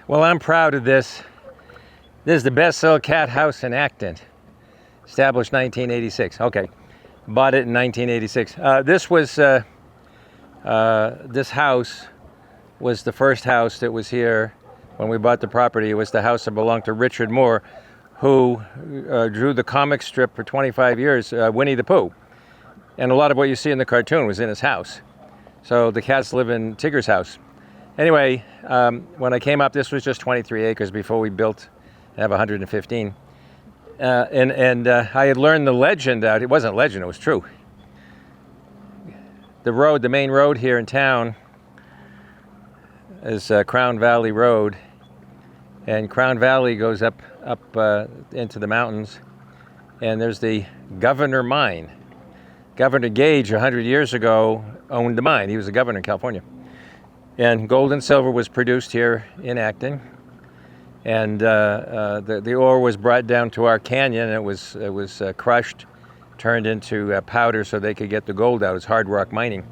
Well, I'm proud of this. This is the best sold cat house in Acton. Established 1986. Okay, bought it in 1986. This house was the first house that was here when we bought the property. It was the house that belonged to Richard Moore, who drew the comic strip for 25 years, Winnie the Pooh. And a lot of what you see in the cartoon was in his house. So the cats live in Tigger's house. Anyway, when I came up, this was just 23 acres before we built and have 115. I had learned the legend out. It wasn't legend, it was true. The main road here in town is Crown Valley Road. And Crown Valley goes up into the mountains. And there's the Governor Mine. Governor Gage, 100 years ago, owned the mine. He was the governor in California. And gold and silver was produced here in Acton. And the ore was brought down to our canyon. It was crushed, turned into powder so they could get the gold out. It's hard rock mining.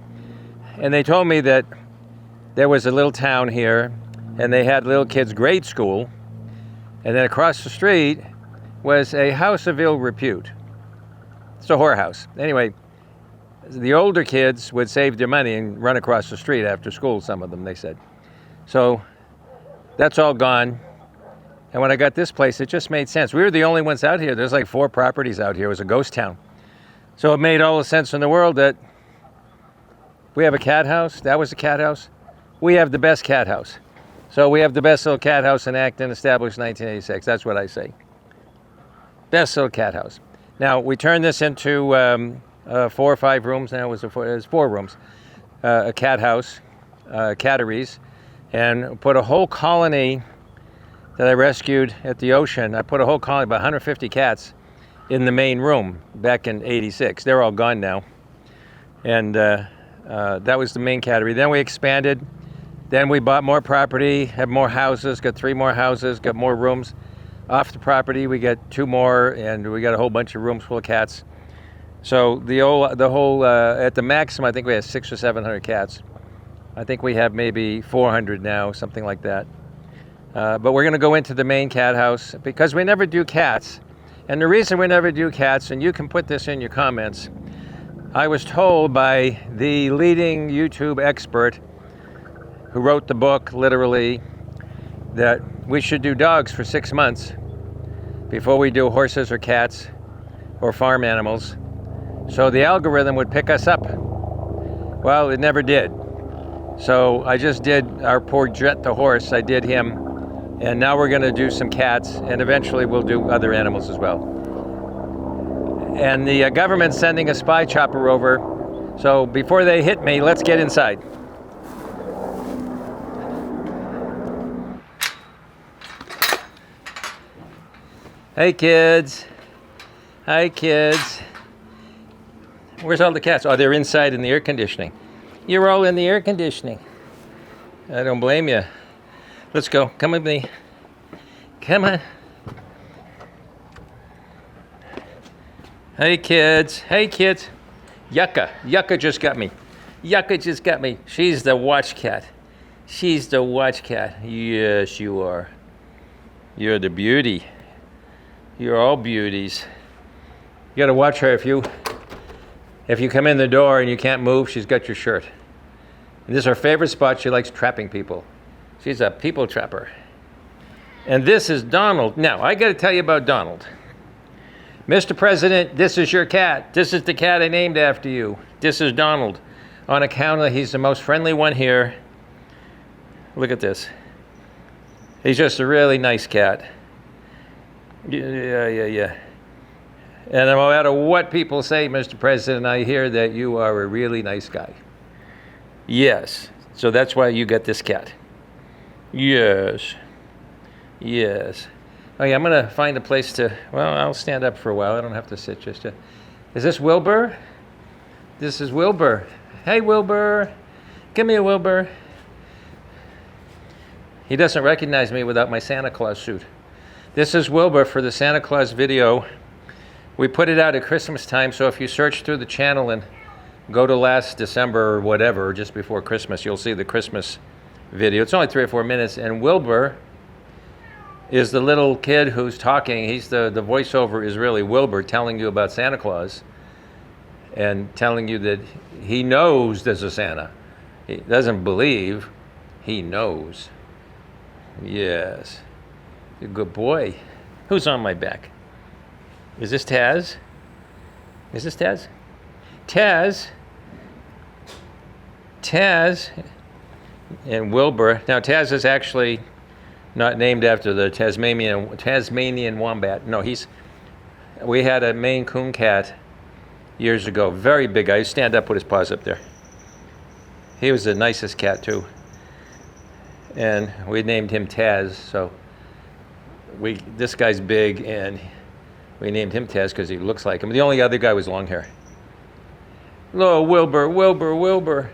And they told me that there was a little town here, and they had little kids' grade school. And then across the street was a house of ill repute. It's a whorehouse. Anyway, the older kids would save their money and run across the street after school, some of them, they said. So that's all gone. And when I got this place, it just made sense. We were the only ones out here. There's like 4 properties out here. It was a ghost town. So it made all the sense in the world that we have a cat house. That was a cat house. We have the best cat house. So we have the best little cat house in Acton, established 1986. That's what I say. Best little cat house. Now, we turned this into 4 or 5 rooms. Now it was 4 rooms. A cat house, catteries, and put a whole colony that I rescued at the ocean. I put a whole colony, about 150 cats, in the main room back in '86. They're all gone now. And that was the main cattery. Then we expanded. Then we bought more property, had more houses, got 3 more houses, got more rooms. Off the property, we got 2 more, and we got a whole bunch of rooms full of cats. So the whole at the maximum, I think we had 600 or 700 cats. I think we have maybe 400 now, something like that. But we're going to go into the main cat house because we never do cats. And the reason we never do cats, and you can put this in your comments, I was told by the leading YouTube expert who wrote the book, literally, that we should do dogs for 6 months before we do horses or cats or farm animals. So the algorithm would pick us up. Well, it never did. So I just did our poor Jet the horse. I did him. And now we're going to do some cats, and eventually we'll do other animals as well. And the government's sending a spy chopper over. So before they hit me, let's get inside. Hey kids. Hi kids. Where's all the cats? Oh, they're inside in the air conditioning. You're all in the air conditioning. I don't blame you. Let's go. Come with me. Come on. Hey kids. Hey kids. Yucca. Yucca just got me. Yucca just got me. She's the watch cat. She's the watch cat. Yes, you are. You're the beauty. You're all beauties. You gotta watch her. If you come in the door and you can't move, she's got your shirt. And this is her favorite spot. She likes trapping people. She's a people trapper. And this is Donald. Now, I got to tell you about Donald. Mr. President, this is your cat. This is the cat I named after you. This is Donald. On account of he's the most friendly one here. Look at this. He's just a really nice cat. Yeah. And no matter what people say, Mr. President, I hear that you are a really nice guy. Yes. So that's why you got this cat. Yes. Oh yeah, I'm gonna find a place to, well, I'll stand up for a while. I don't have to sit just yet. Is this Wilbur? This is Wilbur. Hey Wilbur. Come here, Wilbur. He doesn't recognize me without my Santa Claus suit. This is Wilbur for the Santa Claus video. We put it out at Christmas time, so if you search through the channel and go to last December or whatever, just before Christmas, you'll see the Christmas video. It's only 3 or 4 minutes, and Wilbur is the little kid who's talking. He's the voiceover is really Wilbur telling you about Santa Claus and telling you that he knows there's a Santa. He doesn't believe, he knows. Yes. You're a good boy. Who's on my back? Is this Taz? Is this Taz? Taz. Taz and Wilbur. Now Taz is actually not named after the Tasmanian wombat. No, we had a Maine Coon cat years ago. Very big guy. He stand up with his paws up there. He was the nicest cat too. And we named him Taz. So this guy's big, and we named him Taz because he looks like him. The only other guy was long hair. Hello, Wilbur, Wilbur, Wilbur.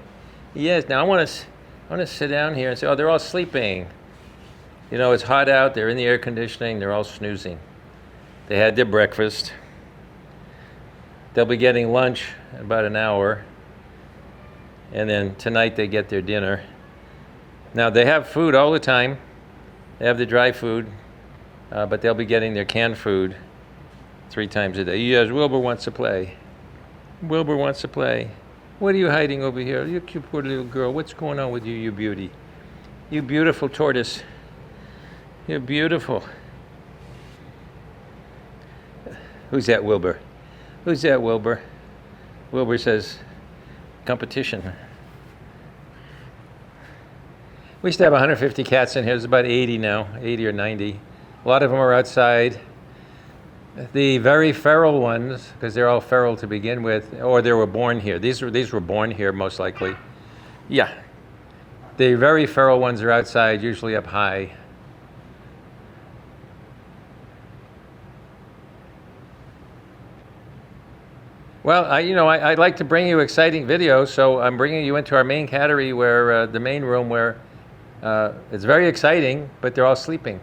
Yes. Now I want to sit down here and say, oh, they're all sleeping. You know, it's hot out. They're in the air conditioning. They're all snoozing. They had their breakfast. They'll be getting lunch in about an hour. And then tonight they get their dinner. Now they have food all the time. They have the dry food, but they'll be getting their canned food 3 times a day. Yes, Wilbur wants to play. Wilbur wants to play. What are you hiding over here? You cute poor little girl. What's going on with you, you beauty? You beautiful tortoise. You're beautiful. Who's that, Wilbur? Who's that, Wilbur? Wilbur says, competition. We used to have 150 cats in here. There's about 80 now, 80 or 90. A lot of them are outside. The very feral ones, because they're all feral to begin with, or they were born here. These were born here, most likely. Yeah. The very feral ones are outside, usually up high. Well, I like to bring you exciting videos, so I'm bringing you into our main cattery, where the main room, where it's very exciting, but they're all sleeping.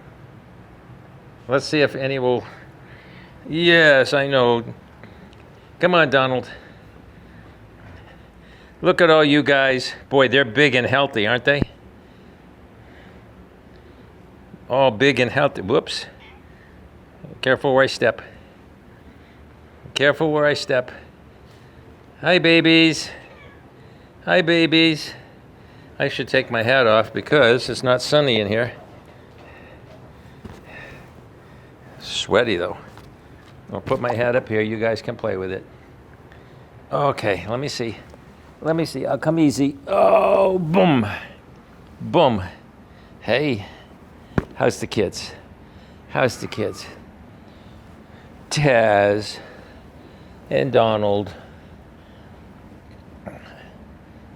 Let's see if any will. Yes, I know. Come on, Donald. Look at all you guys. Boy, they're big and healthy, aren't they? All big and healthy. Whoops. Careful where I step. Careful where I step. Hi, babies. Hi, babies. I should take my hat off because it's not sunny in here. Sweaty, though. I'll put my hat up here. You guys can play with it. Okay, let me see. Let me see. I'll come easy. Oh, boom. Boom. Hey, how's the kids? How's the kids? Taz and Donald.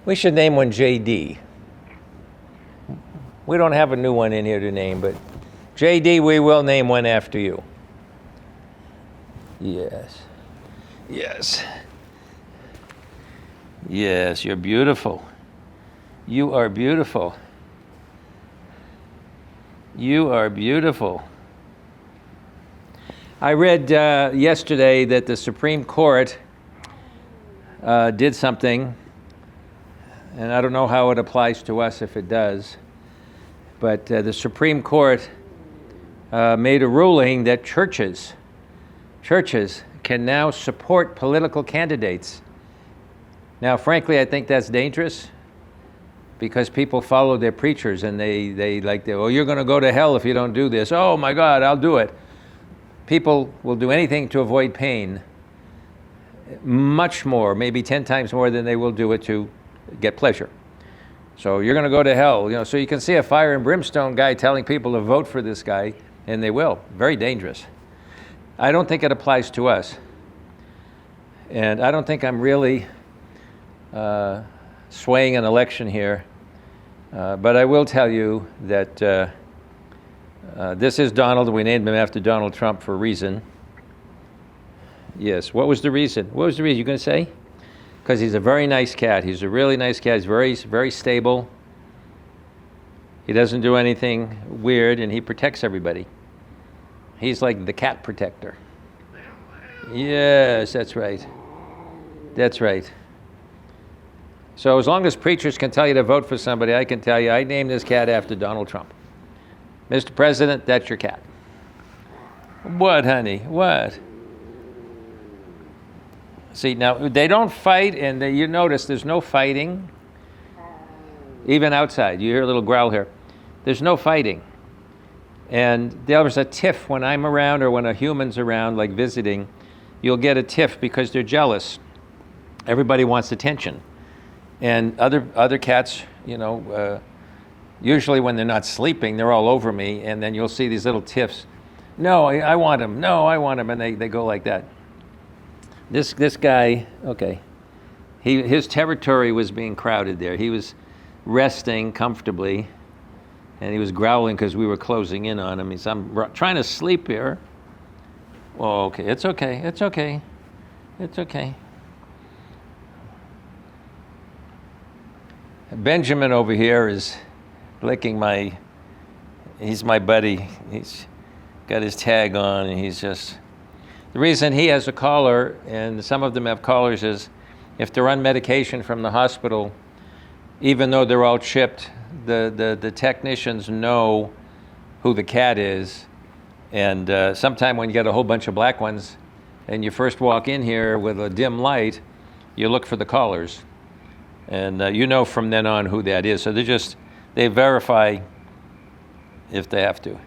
We should name one JD. We don't have a new one in here to name, but JD, we will name one after you. Yes. Yes. Yes, you're beautiful. You are beautiful. You are beautiful. I read yesterday that the Supreme Court did something, and I don't know how it applies to us if it does, but the Supreme Court made a ruling that churches can now support political candidates. Now, frankly, I think that's dangerous because people follow their preachers and they oh, you're going to go to hell if you don't do this. Oh my God, I'll do it. People will do anything to avoid pain, much more, maybe 10 times more than they will do it to get pleasure. So you're going to go to hell. So you can see a fire and brimstone guy telling people to vote for this guy, and they will. Very dangerous. I don't think it applies to us. And I don't think I'm really swaying an election here. But I will tell you that this is Donald. We named him after Donald Trump for a reason. Yes. What was the reason? What was the reason? You going to say? Because he's a very nice cat. He's a really nice cat. He's very, very stable. He doesn't do anything weird, and he protects everybody. He's like the cat protector. Yes, that's right. That's right. So as long as preachers can tell you to vote for somebody, I can tell you I named this cat after Donald Trump. Mr. President, that's your cat. What, honey? What? See, now, they don't fight, and you notice there's no fighting. Even outside, you hear a little growl here. There's no fighting. And there's a tiff when I'm around or when a human's around, like visiting, you'll get a tiff because they're jealous. Everybody wants attention. And other cats, usually when they're not sleeping, they're all over me, and then you'll see these little tiffs. No, I want him. No, I want him, and they go like that. This guy, okay, his territory was being crowded there. He was resting comfortably, and he was growling because we were closing in on him. He said, I'm trying to sleep here. Well, okay, it's okay, it's okay, it's okay. Benjamin over here is licking he's my buddy. He's got his tag on, and he's just, the reason he has a collar, and some of them have collars, is if they're on medication from the hospital, even though they're all chipped, the technicians know who the cat is. And sometime when you get a whole bunch of black ones and you first walk in here with a dim light, you look for the collars. And from then on who that is. So they verify if they have to.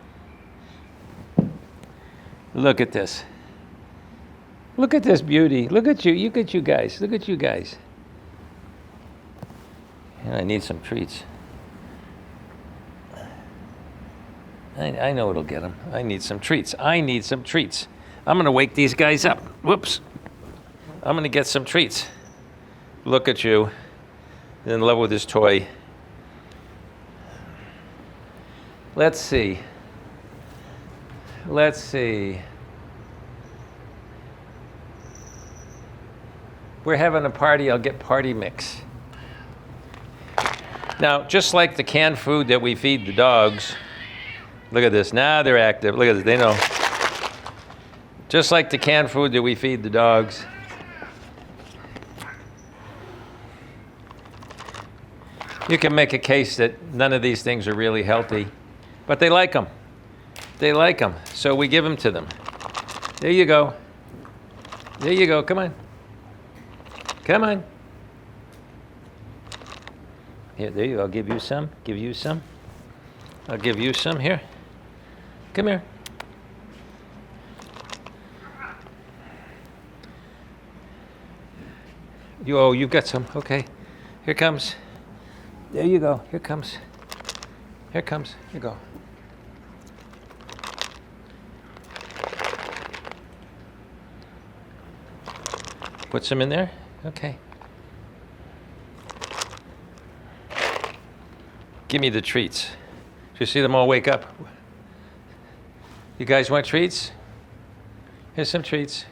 Look at this. Look at this beauty. Look at you. Look at you guys. Look at you guys. I need some treats. I know it'll get them. I need some treats. I'm going to wake these guys up. Whoops. I'm going to get some treats. Look at you. In love with his toy. Let's see. We're having a party. I'll get party mix. Now, just like the canned food that we feed the dogs, look at this. Now they're active. Look at this. They know. Just like the canned food that we feed the dogs, you can make a case that none of these things are really healthy, but they like them. They like them, so we give them to them. There you go. There you go. Come on. Come on. Here, there you go. I'll give you some. Give you some. I'll give you some. Here. Come here. You've got some. Okay. Here comes. There you go. Here comes. Here comes. Here you go. Put some in there. Okay. Give me the treats. Did you see them all wake up? You guys want treats? Here's some treats.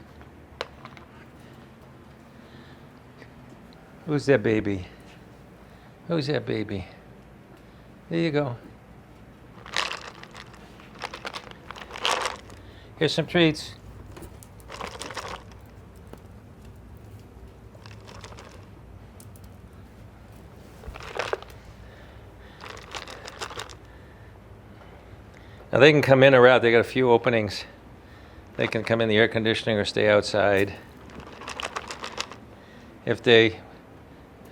Who's that baby? Who's that baby? There you go. Here's some treats. Now they can come in or out. They got a few openings. They can come in the air conditioning or stay outside. If they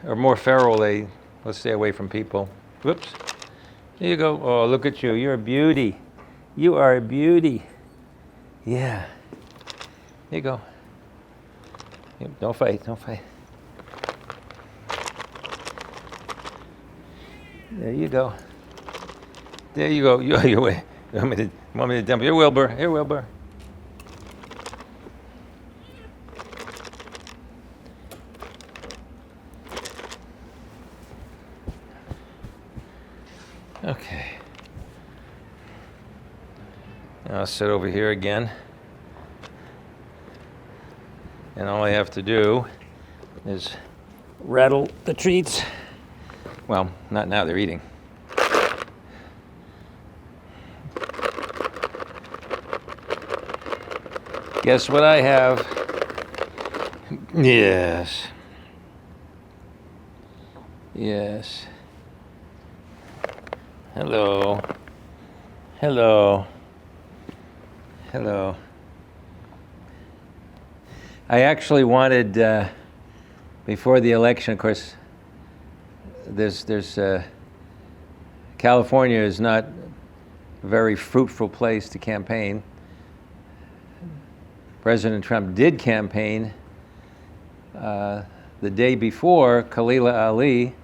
are more feral, let's stay away from people. Whoops. There you go. Oh, look at you. You're a beauty. You are a beauty. Yeah. There you go. Don't fight. Don't fight. There you go. There you go. You wait. You want me to dump? Here, Wilbur. Here, Wilbur. Okay. Now I'll sit over here again. And all I have to do is rattle the treats. Well, not now, they're eating. Guess what I have? Yes. Yes. Hello. Hello. Hello. I actually wanted, before the election, of course, California is not a very fruitful place to campaign. President Trump did campaign. The day before, Khalilah Ali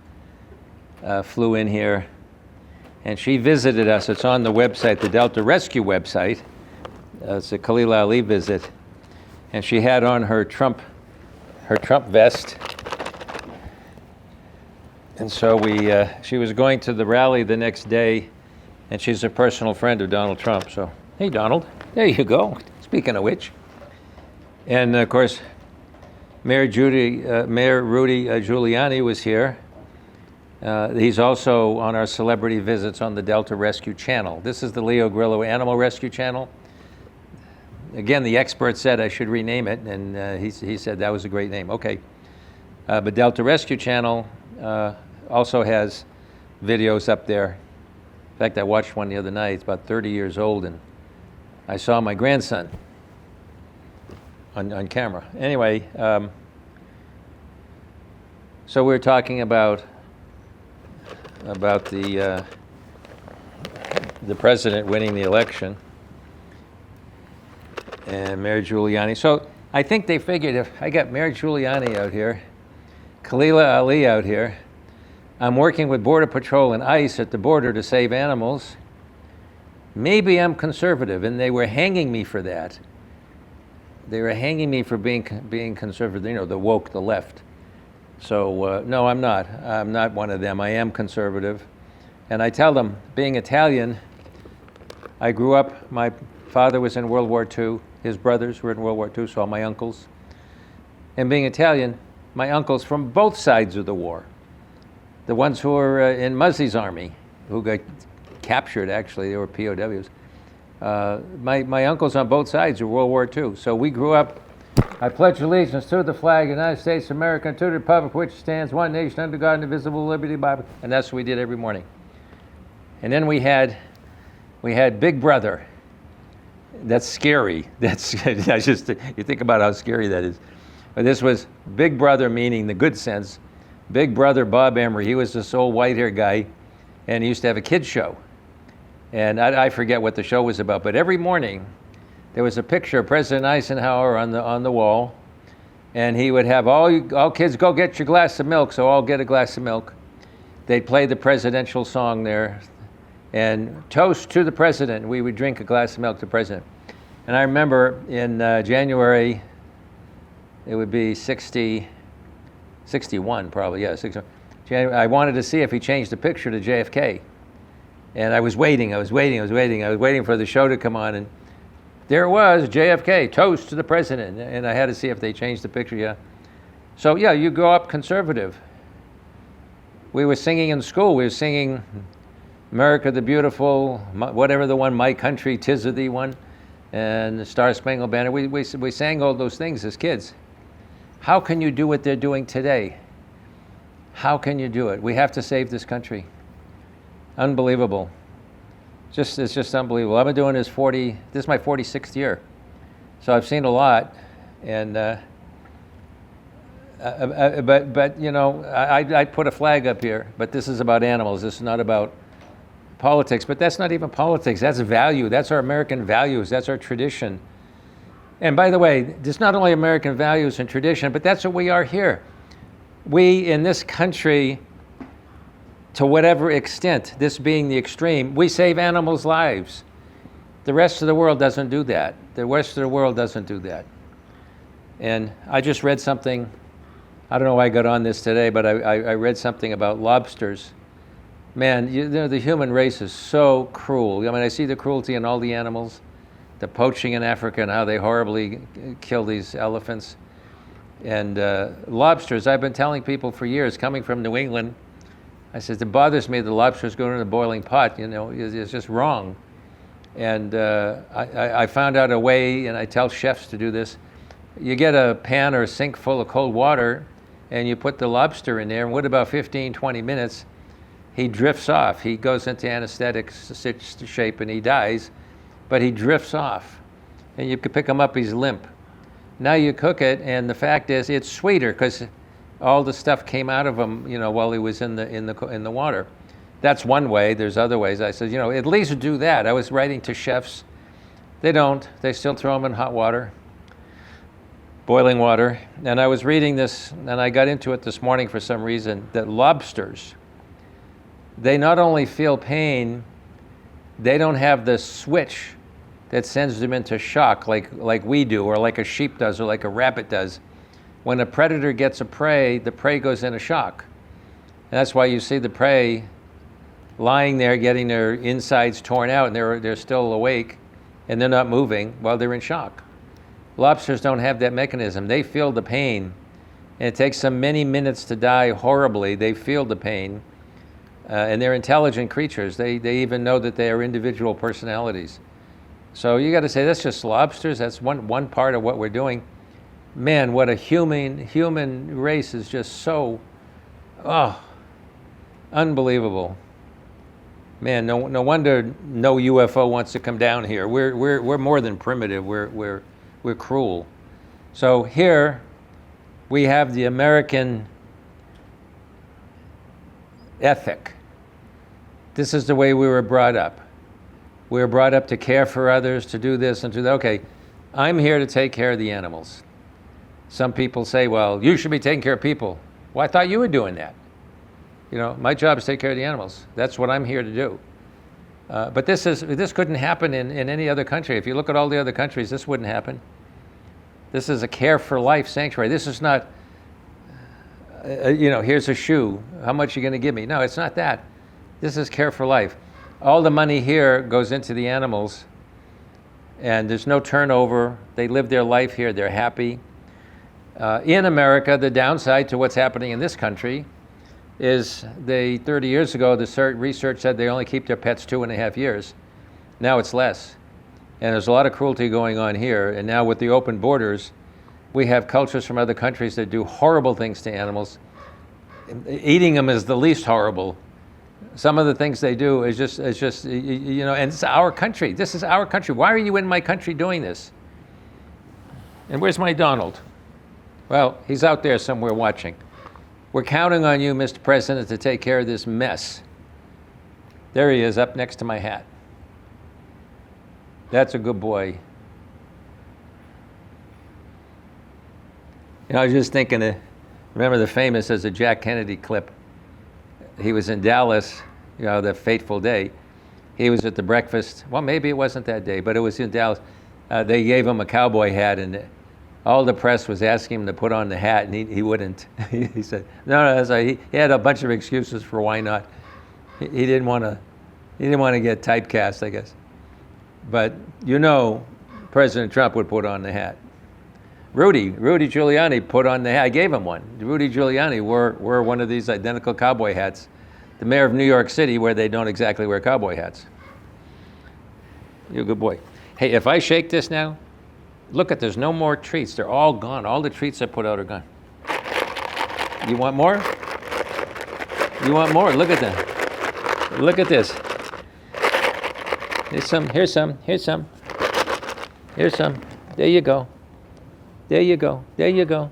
flew in here, and she visited us. It's on the website, the Delta Rescue website. It's a Khalilah Ali visit, and she had on her Trump vest. And so she was going to the rally the next day, and she's a personal friend of Donald Trump. So, hey, Donald, there you go. Speaking of which. And of course, Mayor Rudy Giuliani was here. He's also on our celebrity visits on the Delta Rescue Channel. This is the Leo Grillo Animal Rescue Channel. Again, the expert said I should rename it, and he said that was a great name. Okay. But Delta Rescue Channel also has videos up there. In fact, I watched one the other night. It's about 30 years old, and I saw my grandson on camera. Anyway, so we're talking about the president winning the election and Mayor Giuliani. So I think they figured if I got Mayor Giuliani out here, Khalilah Ali out here, I'm working with Border Patrol and ICE at the border to save animals, maybe I'm conservative, and they were hanging me for that. They were hanging me for being conservative, you know, the woke, the left. So no, I'm not. I'm not one of them. I am conservative. And I tell them, being Italian, I grew up, my father was in World War II. His brothers were in World War II, so all my uncles. And being Italian, my uncles from both sides of the war. The ones who were in Muzzey's army, who got captured, actually, they were POWs. My uncles on both sides of World War II. So we grew up, I pledge allegiance to the flag of the United States of America and to the republic which stands one nation under God, indivisible, liberty, Bible. And that's what we did every morning. And then we had Big Brother. That's scary. That's just, you think about how scary that is. But this was Big Brother, meaning the good sense. Big Brother Bob Emery, he was this old white-haired guy, and he used to have a kids show. And I forget what the show was about, but every morning there was a picture of President Eisenhower on the wall, and he would have all kids go get your glass of milk, so I'll get a glass of milk. They'd play the presidential song there, and toast to the president. We would drink a glass of milk to the president. And I remember in January, it would be 61 probably, yeah, 61. I wanted to see if he changed the picture to JFK. And I was waiting for the show to come on, and there it was, JFK, toast to the president. And I had to see if they changed the picture, yeah. So yeah, you grow up conservative. We were singing in school, we were singing America the Beautiful, whatever the one, My Country, 'Tis of Thee one, and the Star Spangled Banner. We sang all those things as kids. How can you do what they're doing today? How can you do it? We have to save this country. Unbelievable. It's just unbelievable. I've been doing this this is my 46th year. So I've seen a lot, and but you know, I'd put a flag up here, but this is about animals. This is not about politics, but that's not even politics. That's value. That's our American values. That's our tradition. And by the way, it's not only American values and tradition, but that's what we are here. We, in this country, to whatever extent, this being the extreme, we save animals' lives. The rest of the world doesn't do that. The rest of the world doesn't do that. And I just read something, I don't know why I got on this today, but I read something about lobsters. Man, you know, the human race is so cruel. I mean, I see the cruelty in all the animals, the poaching in Africa and how they horribly kill these elephants. And lobsters, I've been telling people for years, coming from New England, I said, it bothers me the lobsters go in a boiling pot, you know, it's just wrong. And I found out a way, and I tell chefs to do this. You get a pan or a sink full of cold water, and you put the lobster in there, and wait about 15, 20 minutes, he drifts off. He goes into anesthetic shape and he dies, but he drifts off. And you can pick him up, he's limp. Now you cook it, and the fact is it's sweeter because all the stuff came out of him, while he was in the water. That's one way. There's other ways. I said, at least do that. I was writing to chefs. They don't. They still throw them in hot water, boiling water. And I was reading this, and I got into it this morning for some reason, that lobsters, they not only feel pain, they don't have the switch that sends them into shock like we do, or like a sheep does, or like a rabbit does. When a predator gets a prey, the prey goes into shock. And that's why you see the prey lying there getting their insides torn out, and they're still awake, and they're not moving while they're in shock. Lobsters don't have that mechanism. They feel the pain, and it takes them many minutes to die horribly. They feel the pain, and they're intelligent creatures. They even know that they are individual personalities. So you got to say, that's just lobsters. That's one part of what we're doing. Man, what a human race is just so, unbelievable. Man, no wonder no UFO wants to come down here. We're more than primitive. We're cruel. So here we have the American ethic. This is the way we were brought up. We were brought up to care for others, to do this and do that. Okay, I'm here to take care of the animals. Some people say, well, you should be taking care of people. Well, I thought you were doing that. My job is to take care of the animals. That's what I'm here to do. But this couldn't happen in any other country. If you look at all the other countries, this wouldn't happen. This is a care for life sanctuary. This is not, here's a shoe. How much are you going to give me? No, it's not that. This is care for life. All the money here goes into the animals, and there's no turnover. They live their life here. They're happy. In America, the downside to what's happening in this country is 30 years ago, the research said they only keep their pets 2.5 years. Now it's less. And there's a lot of cruelty going on here. And now with the open borders, we have cultures from other countries that do horrible things to animals. Eating them is the least horrible. Some of the things they do is just, and it's our country. This is our country. Why are you in my country doing this? And where's my Donald? Well, he's out there somewhere watching. We're counting on you, Mr. President, to take care of this mess. There he is, up next to my hat. That's a good boy. I was just thinking, remember the famous, as a Jack Kennedy clip. He was in Dallas, that fateful day. He was at the breakfast. Well, maybe it wasn't that day, but it was in Dallas. They gave him a cowboy hat, and all the press was asking him to put on the hat, and he wouldn't. He said, no, he had a bunch of excuses for why not. He didn't want to get typecast, I guess. But President Trump would put on the hat. Rudy Giuliani put on the hat. I gave him one. Rudy Giuliani wore one of these identical cowboy hats. The mayor of New York City, where they don't exactly wear cowboy hats. You're a good boy. Hey, if I shake this now, look at, there's no more treats. They're all gone. All the treats I put out are gone. You want more? You want more? Look at them. Look at this. Here's some. Here's some. Here's some. Here's some. There you go. There you go. There you go.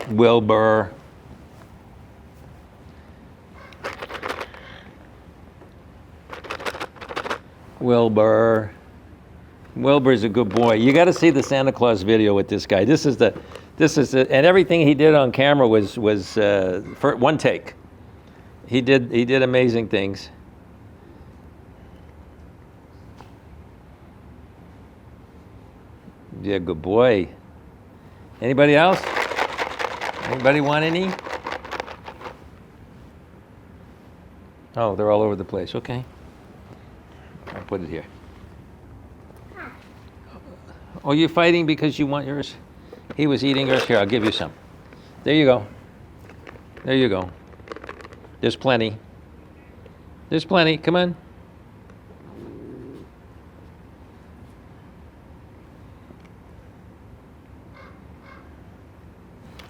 Wilbur. Wilbur's a good boy. You got to see the Santa Claus video with this guy. This is and everything he did on camera was for one take. He did amazing things. Yeah, good boy. Anybody else? Anybody want any? Oh, they're all over the place. Okay. I'll put it here. Oh, you're fighting because you want yours? He was eating yours. Here, I'll give you some. There you go. There you go. There's plenty. There's plenty. Come on.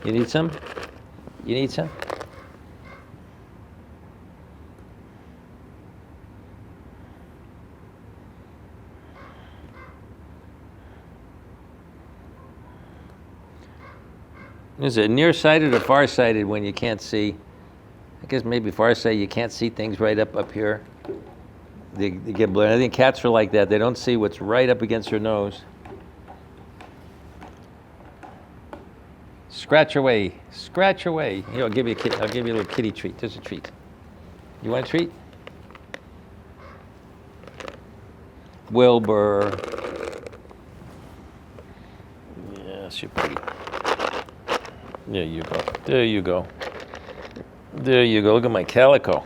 You need some? You need some? Is it nearsighted or farsighted when you can't see? I guess maybe farsighted, you can't see things right up here. They get blurry. I think cats are like that. They don't see what's right up against their nose. Scratch away, scratch away. Here, I'll give you a little kitty treat. Just a treat. You want a treat? Wilbur. Yes, you're pretty. There you go. There you go. There you go. Look at my calico.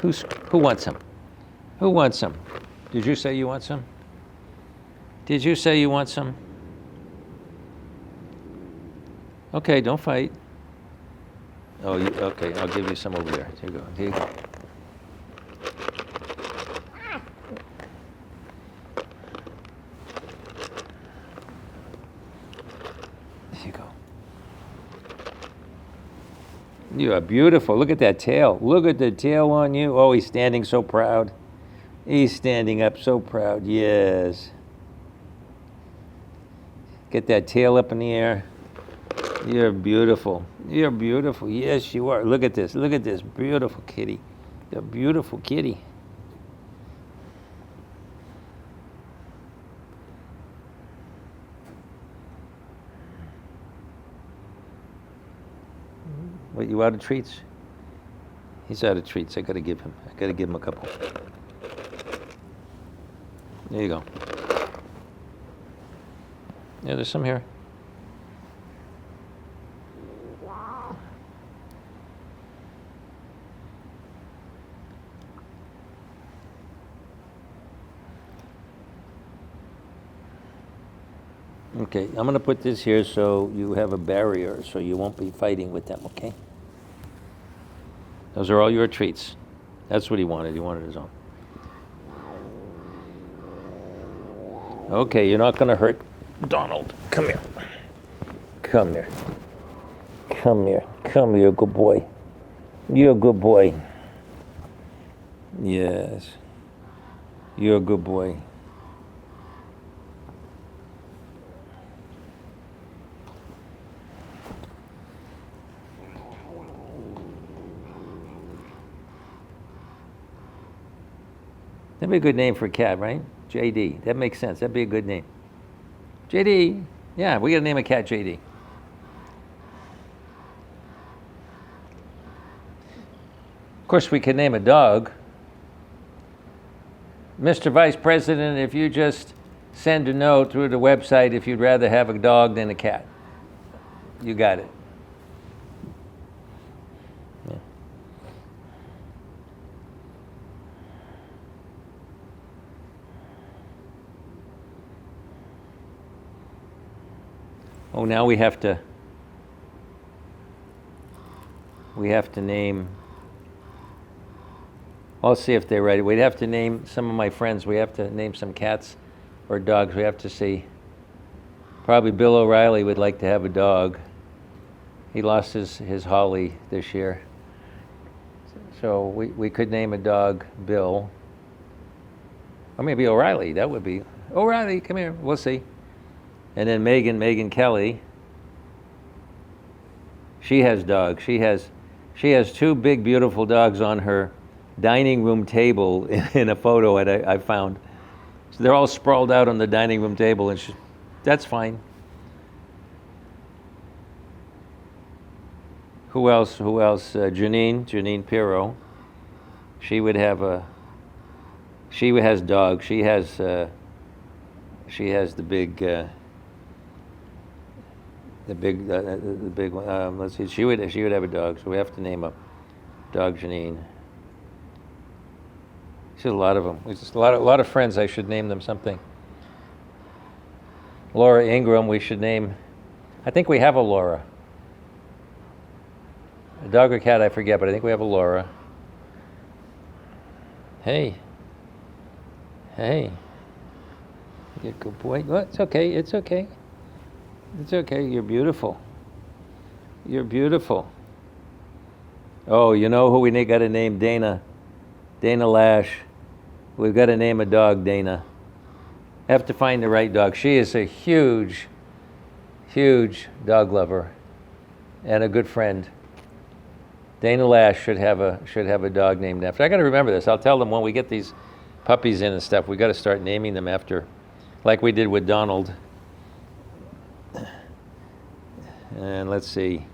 Who wants some? Who wants some? Did you say you want some? Did you say you want some? Okay, don't fight. Oh, okay, I'll give you some over there. Here you go. Here you go. There you go. You are beautiful. Look at that tail. Look at the tail on you. Oh, he's standing so proud. He's standing up so proud. Yes. Get that tail up in the air. You're beautiful. You're beautiful. Yes, you are. Look at this. Look at this beautiful kitty. The beautiful kitty. What, you out of treats? He's out of treats. I gotta give him a couple. There you go. Yeah, there's some here. Okay, I'm going to put this here so you have a barrier so you won't be fighting with them, okay? Those are all your treats. That's what he wanted. He wanted his own. Okay, you're not going to hurt Donald. Come here. Come here. Come here. Come here, good boy. You're a good boy. Yes. You're a good boy. That'd be a good name for a cat, right? JD. That makes sense. That'd be a good name. JD. Yeah, we gotta name a cat JD. Of course, we could name a dog. Mr. Vice President, if you just send a note through the website if you'd rather have a dog than a cat. You got it. Yeah. Oh, now we have to name, I'll see if they're ready. We'd have to name some of my friends. We have to name some cats or dogs. We have to see. Probably Bill O'Reilly would like to have a dog. He lost his Holly this year. So we could name a dog Bill. Or maybe O'Reilly. That would be, O'Reilly, come here. We'll see. And then Megan Kelly. She has dogs. She has two big, beautiful dogs on her dining room table in a photo that I found. So they're all sprawled out on the dining room table, and that's fine. Who else? Janine Pirro. She has dogs. She has the big one. Let's see. She would have a dog. So we have to name a dog Janine. She has a lot of them. Just a lot of friends. I should name them something. Laura Ingram. We should name. I think we have a Laura. A dog or cat, I forget, but I think we have a Laura. Hey. Hey, you're a good boy. Well, it's okay. It's okay. It's okay. You're beautiful. You're beautiful. Oh, you know who we got to name? Dana. Dana Lash. We've got to name a dog Dana. Have to find the right dog. She is a huge, huge dog lover and a good friend. Dana Lash should have a dog named after. I got to remember this. I'll tell them when we get these puppies in and stuff, we got to start naming them after, like we did with Donald. And let's see,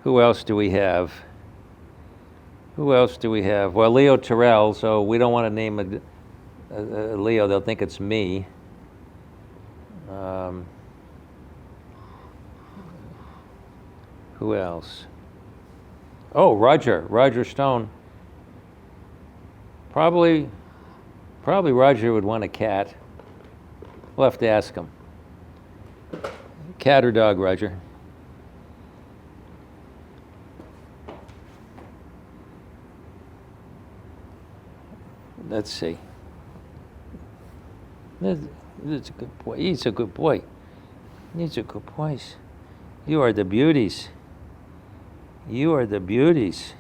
who else do we have? Who else do we have? Well, Leo Terrell. So we don't want to name a Leo. They'll think it's me. Who else? Oh, Roger Stone. Probably Roger would want a cat. We'll have to ask him. Cat or dog, Roger? Let's see. That's a good boy. He's a good boy. These are good boys. You are the beauties. You are the beauties.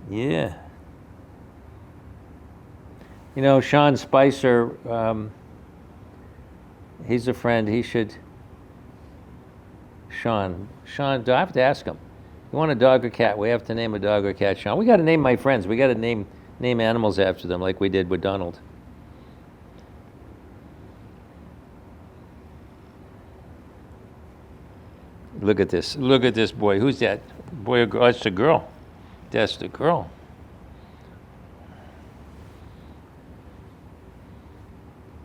Yeah. You know, Sean Spicer, he's a friend. He should. Sean, do I have to ask him? You want a dog or cat? We have to name a dog or cat, Sean. We got to name my friends. We got to name animals after them, like we did with Donald. Look at this. Look at this boy. Who's that? Boy or girl? That's the girl. That's the girl.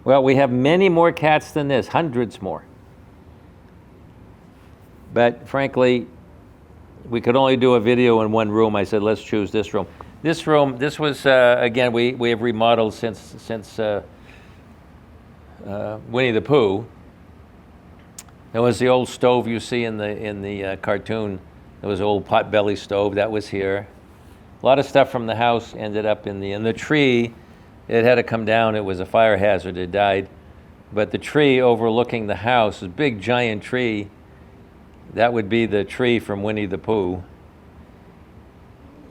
Well, we have many more cats than this, hundreds more. But frankly, we could only do a video in one room. I said, let's choose this room. This room, this was, again, we have remodeled since Winnie the Pooh. There was the old stove you see in the cartoon. There was an old potbelly stove that was here. A lot of stuff from the house ended up in the tree. It had to come down. It was a fire hazard. It died. But the tree overlooking the house, a big giant tree, that would be the tree from Winnie the Pooh.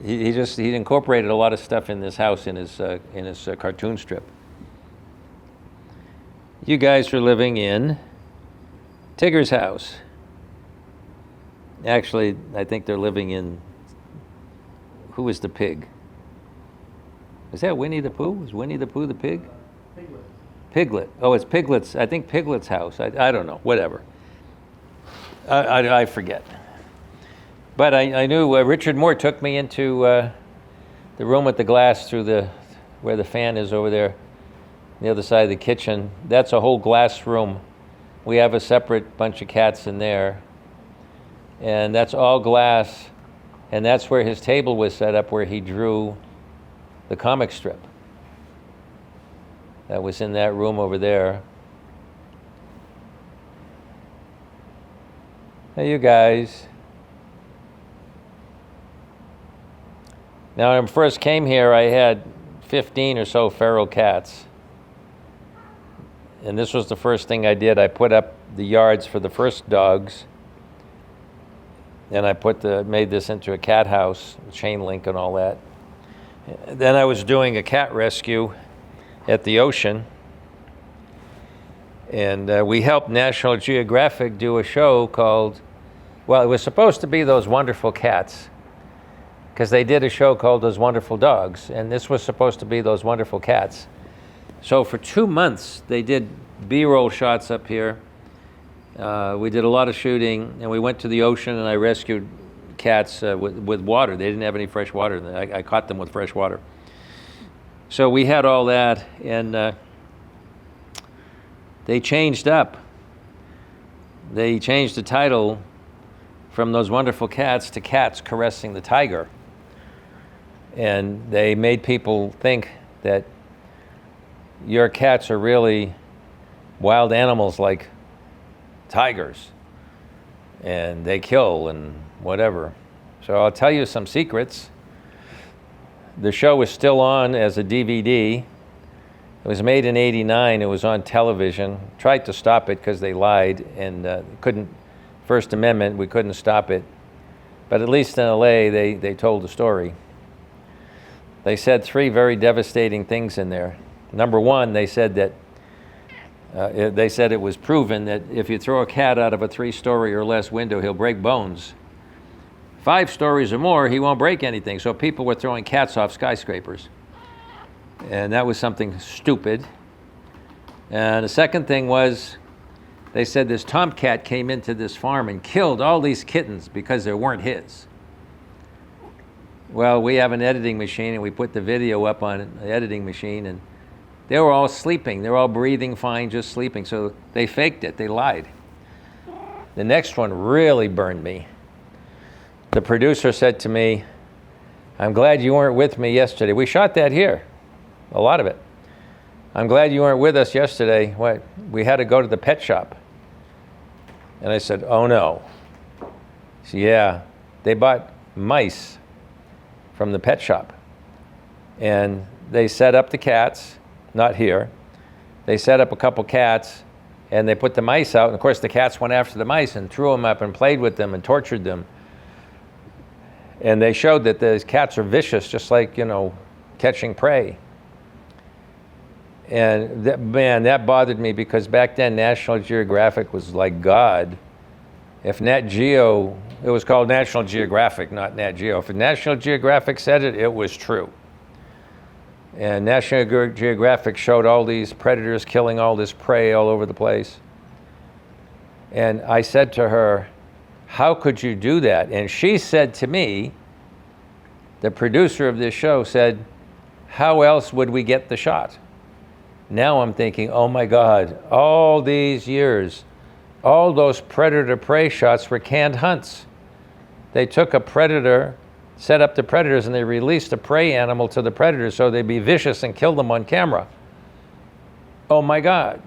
He incorporated a lot of stuff in this house in his cartoon strip. You guys are living in Tigger's house. Actually, I think they're living in, who is the pig? Is that Winnie the Pooh? Is Winnie the Pooh the pig? Piglet. Piglet. Oh, it's Piglet's. I think Piglet's house. I don't know. Whatever. I forget. But I knew Richard Moore took me into the room with the glass through where the fan is over there, the other side of the kitchen. That's a whole glass room. We have a separate bunch of cats in there. And that's all glass. And that's where his table was set up, where he drew the comic strip. That was in that room over there. Hey, you guys. Now, when I first came here, I had 15 or so feral cats. And this was the first thing I did. I put up the yards for the first dogs. And I made this into a cat house, chain link and all that. Then I was doing a cat rescue at the ocean. And we helped National Geographic do a show called, well, it was supposed to be Those Wonderful Cats, because they did a show called Those Wonderful Dogs, and this was supposed to be Those Wonderful Cats. So for 2 months, they did B-roll shots up here. We did a lot of shooting, and we went to the ocean, and I rescued cats with water. They didn't have any fresh water. I caught them with fresh water. So we had all that, and they changed up. They changed the title from Those Wonderful Cats to Cats Caressing the Tiger. And they made people think that your cats are really wild animals like tigers, and they kill and whatever. So I'll tell you some secrets. The show is still on as a DVD. It was made in '89. It was on television. Tried to stop it because they lied and couldn't. First Amendment, we couldn't stop it. But at least in LA, they told the story. They said 3 very devastating things in there. Number one, they said that it was proven that if you throw a cat out of a 3-story or less window, he'll break bones. 5 stories or more, he won't break anything. So people were throwing cats off skyscrapers. And that was something stupid. And the second thing was, they said this tomcat came into this farm and killed all these kittens because they weren't his. Well, we have an editing machine, and we put the video up on the editing machine, and they were all sleeping. They were all breathing fine, just sleeping. So they faked it. They lied. The next one really burned me. The producer said to me, "I'm glad you weren't with me yesterday." We shot that here, a lot of it. "I'm glad you weren't with us yesterday. What? We had to go to the pet shop." And I said, "Oh no." She said, "Yeah, they bought mice from the pet shop. And they set up the cats, not here. They set up a couple cats, and they put the mice out. And of course, the cats went after the mice and threw them up and played with them and tortured them. And they showed that those cats are vicious, just like, catching prey." And that bothered me, because back then National Geographic was like God. If Nat Geo, it was called National Geographic, not Nat Geo. If National Geographic said it, it was true. And National Geographic showed all these predators killing all this prey all over the place. And I said to her, "How could you do that?" And she said to me, the producer of this show said, "How else would we get the shot?" Now I'm thinking, oh my God, all these years, all those predator-prey shots were canned hunts. They took a predator, set up the predators, and they released a prey animal to the predators so they'd be vicious and kill them on camera. Oh my God.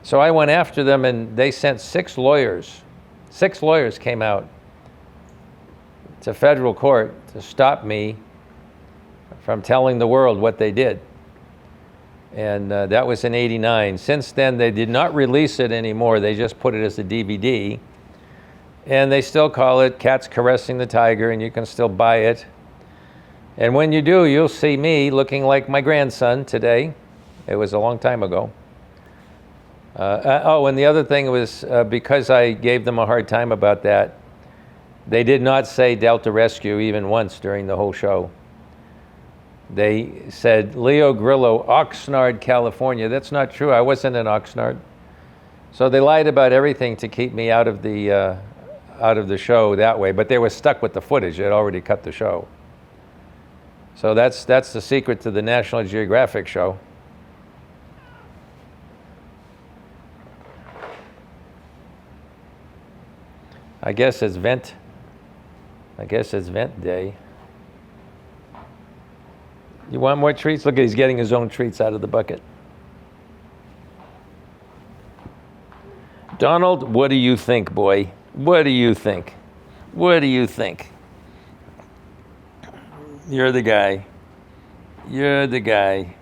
So I went after them, and they sent 6 lawyers. 6 lawyers came out to federal court to stop me from telling the world what they did. And that was in '89. Since then, they did not release it anymore. They just put it as a DVD. And they still call it Cats Caressing the Tiger, and you can still buy it. And when you do, you'll see me looking like my grandson today. It was a long time ago. And the other thing was, because I gave them a hard time about that, they did not say Delta Rescue even once during the whole show. They said Leo Grillo, Oxnard, California. That's not true. I wasn't in Oxnard. So they lied about everything to keep me out of the show that way. But they were stuck with the footage. They had already cut the show. So that's the secret to the National Geographic show. I guess it's vent day. You want more treats? Look, he's getting his own treats out of the bucket. Donald, what do you think, boy? What do you think? What do you think? You're the guy. You're the guy.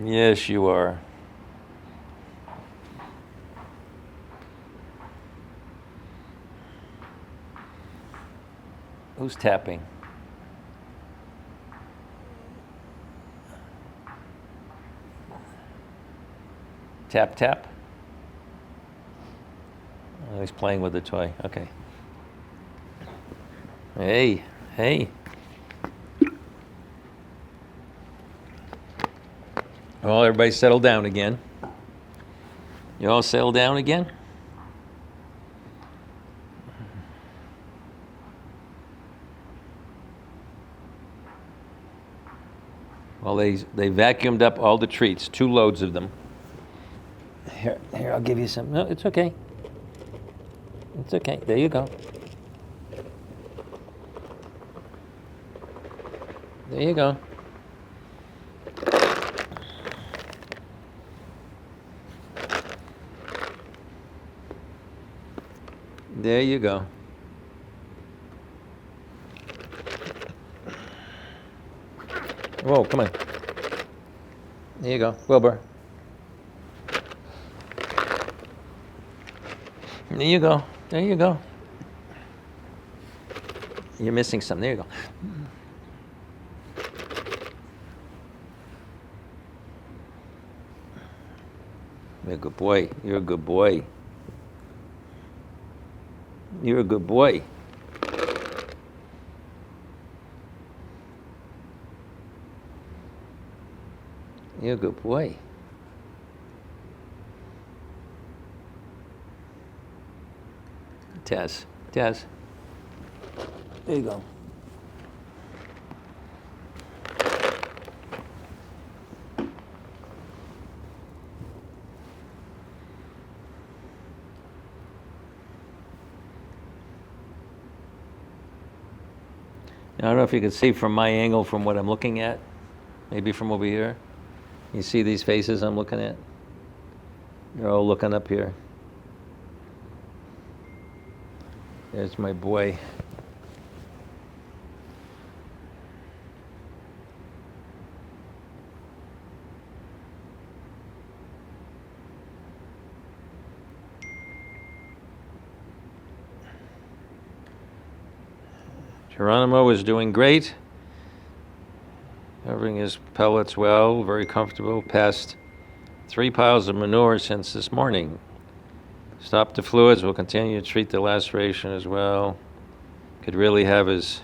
Yes, you are. Who's tapping? Tap, tap. Oh, he's playing with the toy. Okay. Hey, hey. Well, everybody settle down again. You all settle down again? Well, they vacuumed up all the treats, 2 loads of them. Here, I'll give you some. No, it's okay. It's okay. There you go. There you go. There you go. Whoa, come on. There you go, Wilbur. There you go. There you go. You're missing something. There you go. You're a good boy. You're a good boy. You're a good boy. You're a good boy. Taz. There you go. Now, I don't know if you can see from my angle from what I'm looking at, maybe from over here. You see these faces I'm looking at? They're all looking up here. There's my boy. Geronimo is doing great. Covering his pellets well, very comfortable. Passed 3 piles of manure since this morning. Stop the fluids. We'll continue to treat the laceration as well. Could really have his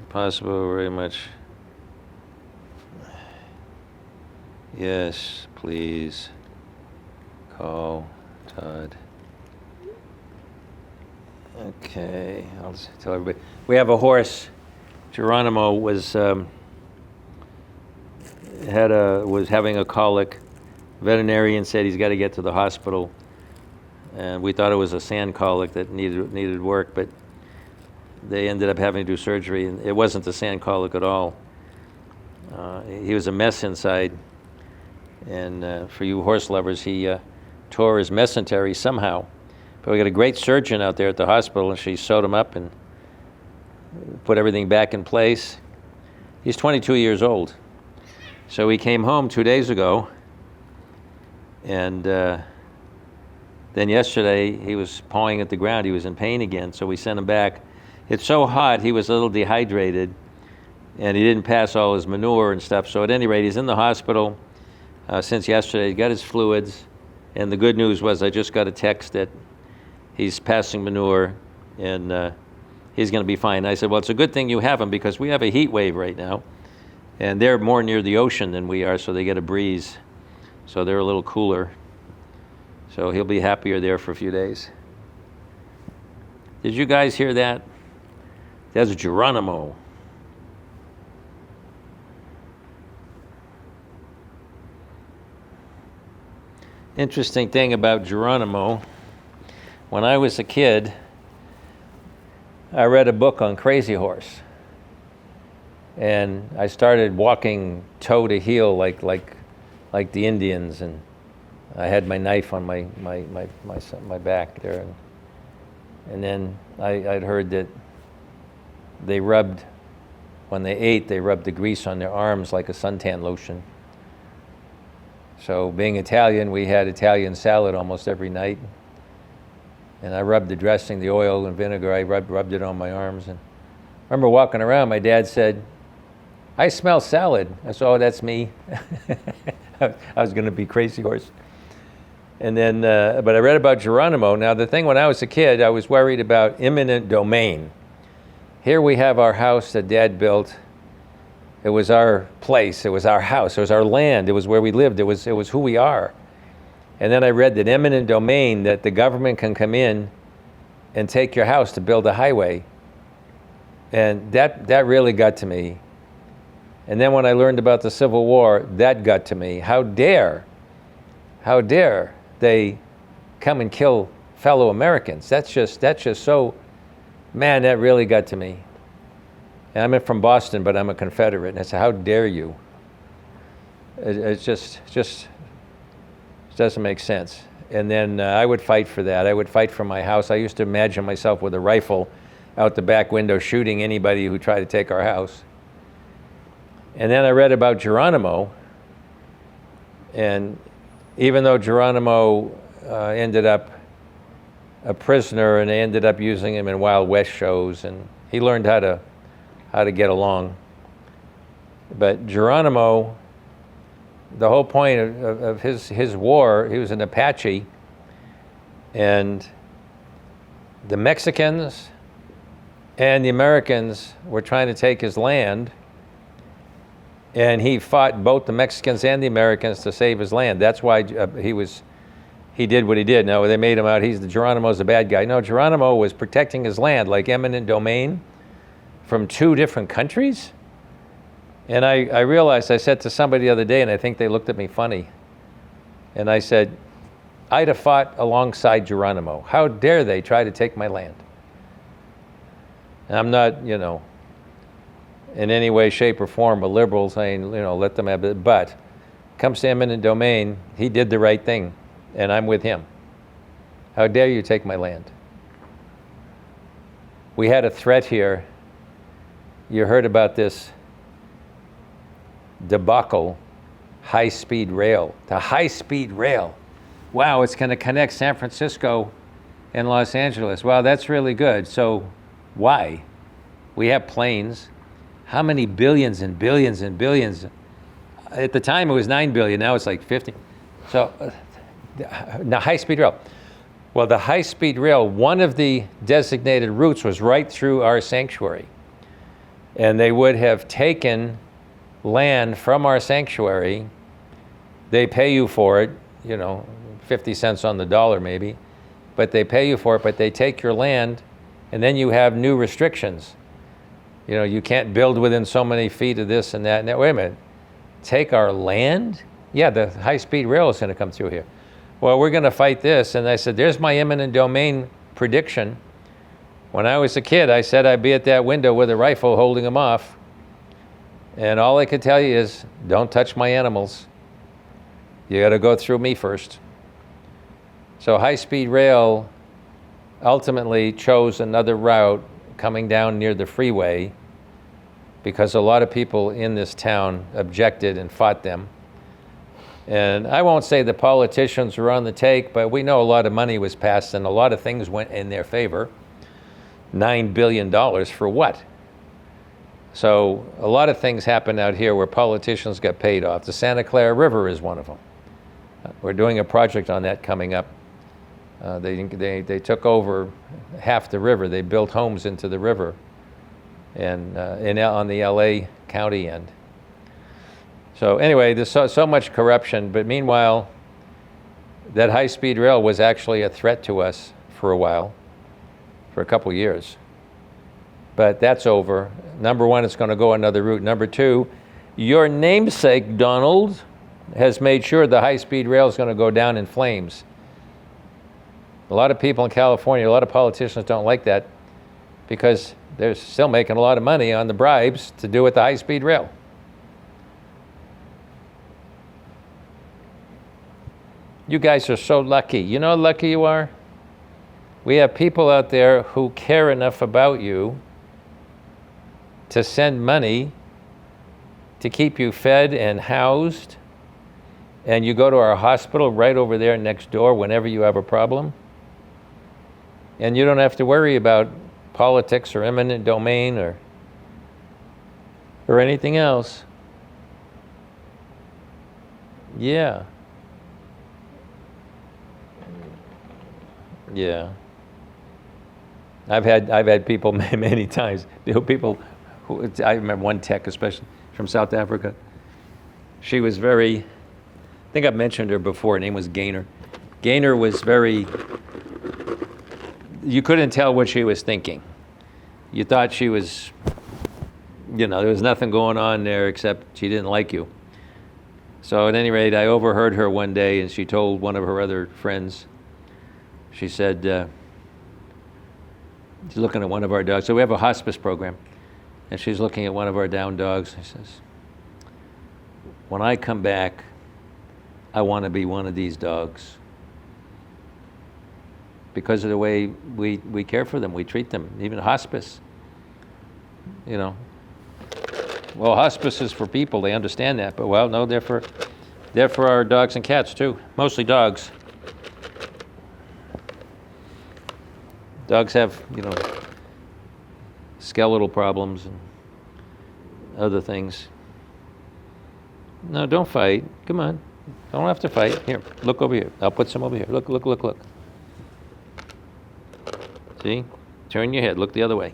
possible very much. Yes, please. Call Todd. Okay, I'll just tell everybody. We have a horse. Geronimo was having a colic. Veterinarian said he's got to get to the hospital, and we thought it was a sand colic that needed work, but they ended up having to do surgery, and it wasn't the sand colic at all. He was a mess inside, and for you horse lovers, he tore his mesentery somehow. But we got a great surgeon out there at the hospital, and she sewed him up and put everything back in place. He's 22 years old. So he came home 2 days ago, and then yesterday he was pawing at the ground. He was in pain again, so we sent him back. It's so hot, he was a little dehydrated, and he didn't pass all his manure and stuff. So at any rate, he's in the hospital since yesterday. He got his fluids, and the good news was I just got a text that he's passing manure, and he's going to be fine. I said, well, it's a good thing you have him, because we have a heat wave right now, and they're more near the ocean than we are, so they get a breeze. So they're a little cooler. So he'll be happier there for a few days. Did you guys hear that? That's Geronimo. Interesting thing about Geronimo. When I was a kid, I read a book on Crazy Horse, and I started walking toe to heel like the Indians, and I had my knife on my back there, and then I'd heard that they rubbed, when they ate, they rubbed the grease on their arms like a suntan lotion. So being Italian, we had Italian salad almost every night. And I rubbed the dressing, the oil and vinegar, I rubbed it on my arms. And I remember walking around, my dad said, I smell salad. I said, oh, that's me. I was going to be Crazy Horse. And then, but I read about Geronimo. Now, the thing when I was a kid, I was worried about eminent domain. Here we have our house that Dad built. It was our place. It was our house. It was our land. It was where we lived. It was who we are. And then I read that eminent domain, that the government can come in and take your house to build a highway. And that really got to me. And then when I learned about the Civil War, that got to me. How dare they come and kill fellow Americans? That's just so, man, that really got to me. And I'm from Boston, but I'm a Confederate. And I said, how dare you? It just doesn't make sense. And then I would fight for that. I would fight for my house. I used to imagine myself with a rifle out the back window shooting anybody who tried to take our house. And then I read about Geronimo, and even though Geronimo ended up a prisoner, and they ended up using him in Wild West shows, and he learned how to get along. But Geronimo, the whole point of his war, he was an Apache, and the Mexicans and the Americans were trying to take his land, and he fought both the Mexicans and the Americans to save his land. That's why he did what he did. Now, they made him out, Geronimo's a bad guy. No, Geronimo was protecting his land, like eminent domain, from 2 different countries. And I realized, I said to somebody the other day, and I think they looked at me funny, and I said, I'd have fought alongside Geronimo. How dare they try to take my land? And I'm not, in any way, shape, or form a liberal saying, let them have it. But comes to eminent domain, he did the right thing, and I'm with him. How dare you take my land? We had a threat here. You heard about this debacle, high-speed rail. The high-speed rail. Wow, it's going to connect San Francisco and Los Angeles. Wow, that's really good. So why? We have planes. How many billions and billions and billions? At the time it was 9 billion, now it's like 50. So the high-speed rail. Well, the high-speed rail, one of the designated routes was right through our sanctuary. And they would have taken land from our sanctuary. They pay you for it, 50 cents on the dollar maybe, but they pay you for it, but they take your land, and then you have new restrictions. You can't build within so many feet of this and that. Wait a minute, take our land? Yeah, the high-speed rail is going to come through here. Well, we're going to fight this. And I said, there's my eminent domain prediction. When I was a kid, I said I'd be at that window with a rifle holding them off. And all I could tell you is, don't touch my animals. You got to go through me first. So high-speed rail ultimately chose another route coming down near the freeway because a lot of people in this town objected and fought them. And I won't say the politicians were on the take, but we know a lot of money was passed and a lot of things went in their favor. $9 billion for what? So a lot of things happened out here where politicians got paid off. The Santa Clara River is one of them. We're doing a project on that coming up. They took over half the river. They built homes into the river, and on the LA County end. So anyway, there's so much corruption. But meanwhile, that high-speed rail was actually a threat to us for a while, for a couple years. But that's over. Number one, it's going to go another route. Number two, your namesake, Donald, has made sure the high-speed rail is going to go down in flames. A lot of people in California, a lot of politicians don't like that because they're still making a lot of money on the bribes to do with the high-speed rail. You guys are so lucky. You know how lucky you are? We have people out there who care enough about you to send money to keep you fed and housed, and you go to our hospital right over there next door whenever you have a problem, and you don't have to worry about politics or eminent domain or anything else. Yeah. Yeah. I've had people many times, people who, I remember one tech especially from South Africa. She was very, I think I've mentioned her before, her name was Gaynor. Gaynor was very, you couldn't tell what she was thinking. You thought she was, there was nothing going on there except she didn't like you. So at any rate, I overheard her one day and she told one of her other friends, she said, she's looking at one of our dogs. So we have a hospice program. And she's looking at one of our down dogs. She says, when I come back, I want to be one of these dogs. Because of the way we care for them, we treat them, even hospice. Well, hospice is for people. They understand that, but well, no, they're for our dogs and cats too. Mostly dogs. Dogs have, skeletal problems and other things. No, don't fight. Come on. Don't have to fight. Here, look over here. I'll put some over here. Look, look, look, look. See? Turn your head. Look the other way.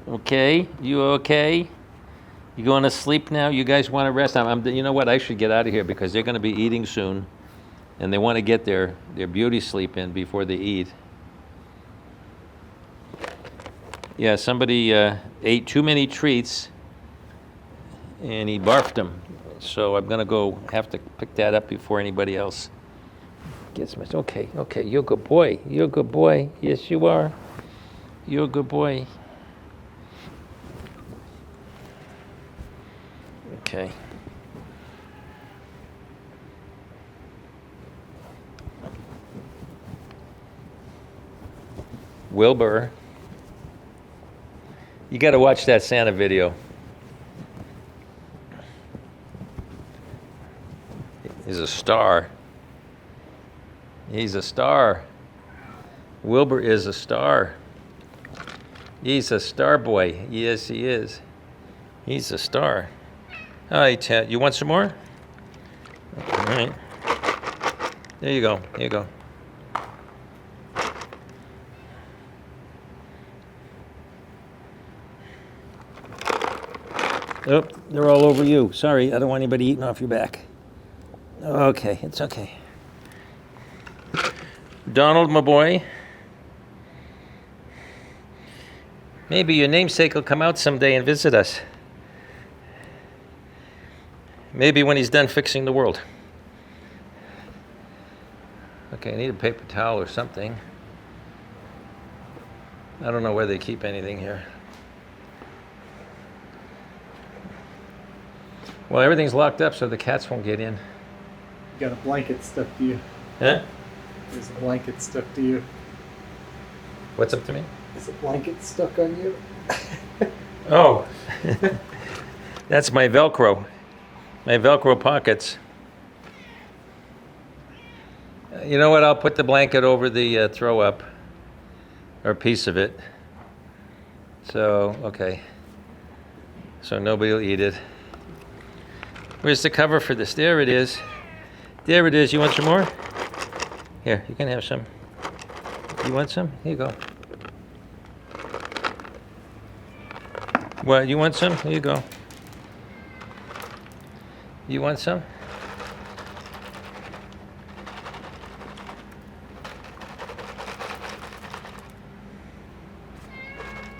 Okay? You okay? You going to sleep now? You guys want to rest? You know what? I should get out of here because they're going to be eating soon, and they want to get their beauty sleep in before they eat. Yeah, somebody ate too many treats, and he barfed them. So I'm going to have to pick that up before anybody else gets me. Okay, you're a good boy. You're a good boy. Yes, you are. You're a good boy. Okay. Wilbur. You got to watch that Santa video. He's a star. He's a star. Wilbur is a star. He's a star boy. Yes, he is. He's a star. Hi, Ted. You want some more? All right. There you go. Here you go. Oh, they're all over you. Sorry, I don't want anybody eating off your back. Okay, it's okay. Donald, my boy. Maybe your namesake will come out someday and visit us. Maybe when he's done fixing the world. Okay, I need a paper towel or something. I don't know where they keep anything here. Well, everything's locked up so the cats won't get in. You got a blanket stuck to you. Huh? There's a blanket stuck to you. What's up to me? Is a blanket stuck on you? Oh, that's my Velcro. My Velcro pockets. You know what? I'll put the blanket over the throw up, or a piece of it. So, okay. So nobody will eat it. Where's the cover for this? There it is. There it is. You want some more? Here, you can have some. You want some? Here you go. What, you want some? Here you go. You want some?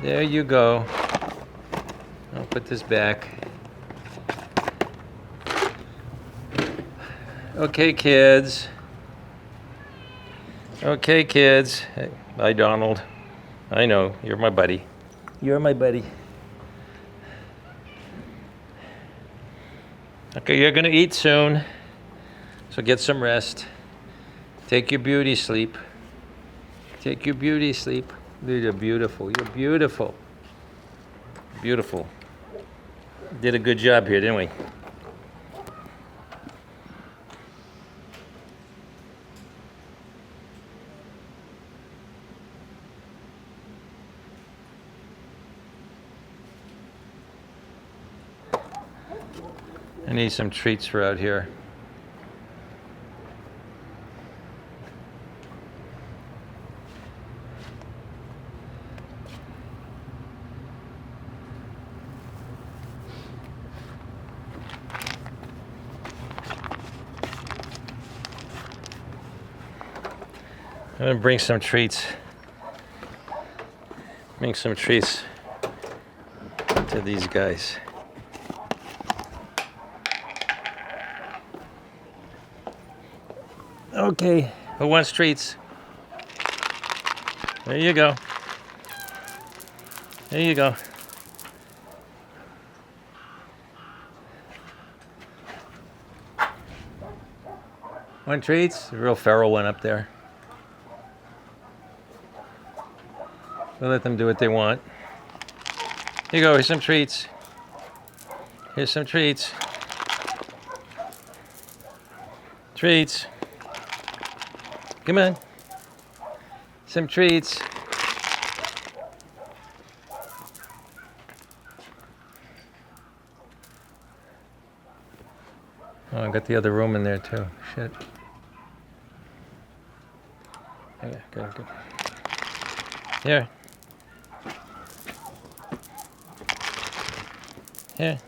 There you go. I'll put this back. Okay, kids. Okay, kids. Hey, bye, Donald. I know, you're my buddy. You're my buddy. Okay, you're gonna eat soon, so get some rest. Take your beauty sleep. Take your beauty sleep. You're beautiful. You're beautiful. Beautiful. Did a good job here, didn't we? I need some treats for out here. I'm gonna bring some treats. Bring some treats to these guys. Okay, who wants treats? There you go. There you go. Want treats? A real feral one up there. We'll let them do what they want. Here you go. Here's some treats. Here's some treats. Treats. Come on. Some treats. Oh, I got the other room in there too. Shit. Yeah, good, good. Here. Here.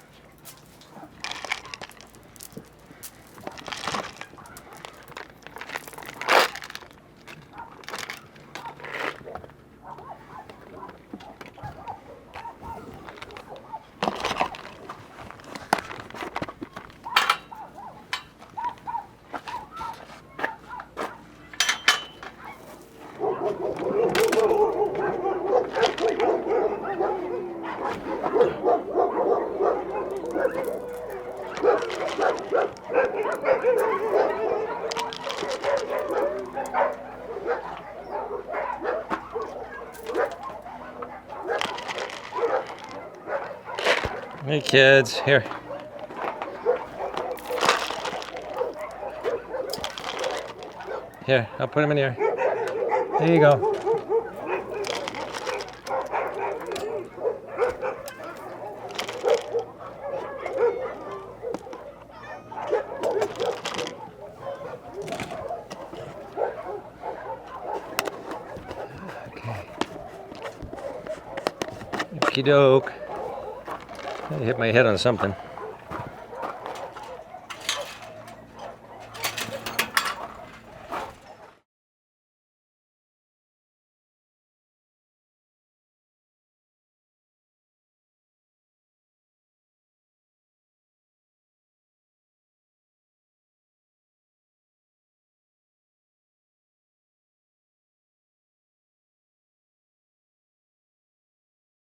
Hey kids, here. Here, I'll put them in here. There you go. Okay. Okie doke. I hit my head on something.